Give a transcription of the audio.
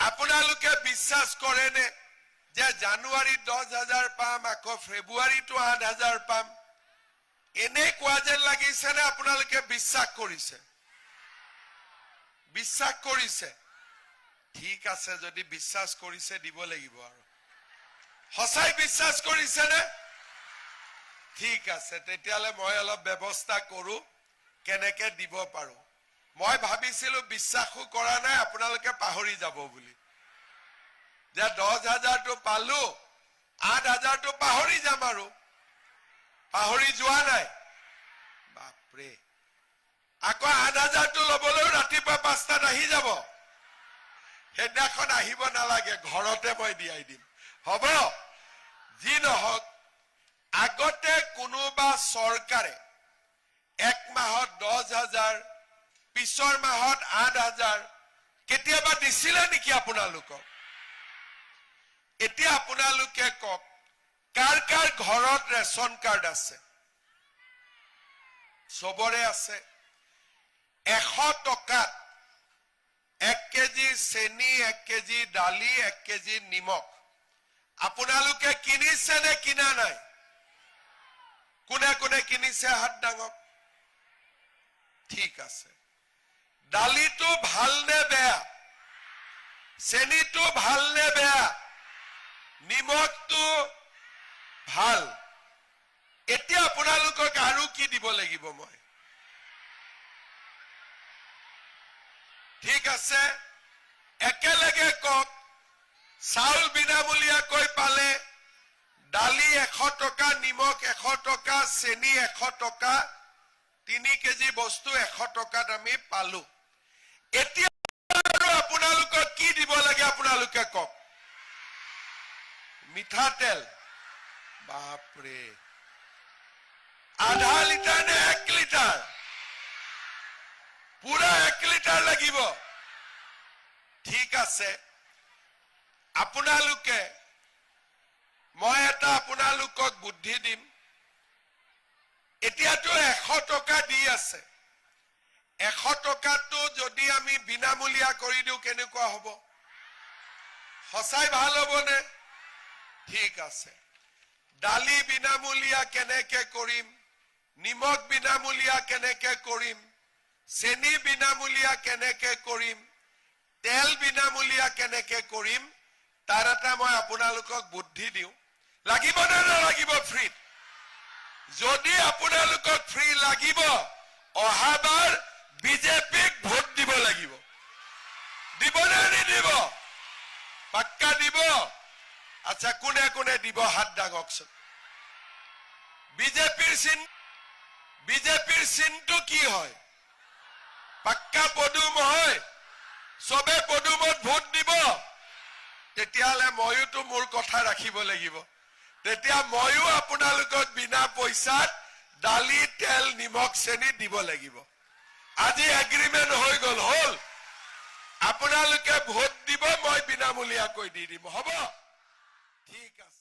আপোনালোকে বিশ্বাস কৰেনে যে জানুৱাৰী 10,000 পাম, আকৌ ফেব্ৰুৱাৰীটো 8,000 পাম? এনে কোৱা যেন লাগিছেনে আপোনালোকে বিশ্বাস কৰিছে? বিশ্বাস কৰিছে? ঠিক আছে, যদি বিশ্বাস কৰিছে দিব লাগিব আৰু। সঁচাই বিশ্বাস কৰিছেনে? ঠিক আছে, তেতিয়ালে মই অলপ ব্যৱস্থা কৰো কেনেকে দিব পাৰো। মই ভাবিছিলো বিশ্বাসো কৰা নাই, আপোনালোকে পাহৰি যাব বুলি, যে 10,000টো পালো, 8,000টো পাহৰি যাম আৰু। পাহৰি যোৱা নাই? বাপৰে, আকৌ 8,000টো লবলৈ ৰাতিপুৱা 5টাত আহি যাব। সেইদিনাখন আহিব নালাগে, ঘৰতে মই দিয়াই দিম, হ'ব? যি নহওক, আগতে কোনোবা চৰকাৰে 1 মাহত 10,000, পিছৰ মাহত 8,000 কেতিয়াবা দিছিলে নেকি আপোনালোকক? এতিয়া আপোনালোকে কওক, কাৰ কাৰ ঘৰত ৰেচন কাৰ্ড আছে? সবৰে আছে। 100 টকাত 1 কেজি চেনি, 1 কেজি দালি, 1 কেজি নিমখ আপোনালোকে কিনিছে নে কিনা নাই? কোনে কোনে কিনিছে হাত দাঙক। ঠিক আছে, দালিটো ভাল নে বেয়া? চেনিটো ভাল নে বেয়া? নিমখটো ভাল। এতিয়া আপোনালোকক আৰু কি দিব লাগিব মই? ঠিক আছে, একেলগে কওক, চাউল বিনামূলীয়াকৈ পালে, দালি 100 টকা, নিমখ 100 টকা, চেনি 100 টকা, 3 কেজি বস্তু 100 টকাত আমি পালো। এতিয়া আপোনালোকক কি দিব লাগে আপোনালোকে কওক? মিঠাতেল, বাপৰে, আধা লিটাৰ নে 1 লিটাৰ? পুৰা 1 লিটাৰ লাগিব। ঠিক আছে, আপোনালোকে, মই এটা আপোনালোকক বুদ্ধি দিম। এতিয়াতো 100 টকা দি আছে, 100 টকাটো যদি আমি বিনামূলীয়া কৰি দিওঁ কেনেকুৱা হ'ব? সঁচাই ভাল হ'বনে? ঠিক আছে, দালি বিনামূলীয়া কেনেকে কৰিম? নিমখ বিনামূলীয়া কেনেকে কৰিম? চেনি বিনামূলীয়া কেনেকে কৰিম? তেল বিনামূলীয়া কেনেকে কৰিম? তাৰ এটা মই আপোনালোকক বুদ্ধি দিওঁ। লাগিব নে নালাগিব ফ্ৰীত? যদি আপোনালোকক ফ্ৰী লাগিব, অহাবাৰ বিজেপিক ভোট দিব লাগিব। দিব নে নিদিব? পাক্কা দিব? আচ্ছা, কোনে কোনে দিব হাত দাঙকচোন। বিজেপিৰ চিনটো কি হয়? পাক্কা পদুম হয়? সবে পদুমত ভোট দিব? তেতিয়াহ'লে ময়োতো মোৰ কথা ৰাখিব লাগিব। তেতিয়া ময়ো আপোনালোকক বিনা পইচাত দালি, তেল, নিমখ, চেনি দিব লাগিব। আজি এগ্ৰিমেণ্ট হৈ গ'ল, হ'ল? আপোনালোকে ভোট দিব, মই বিনামূলীয়াকৈ দি দিম, হ'ব? ঠিক আছে।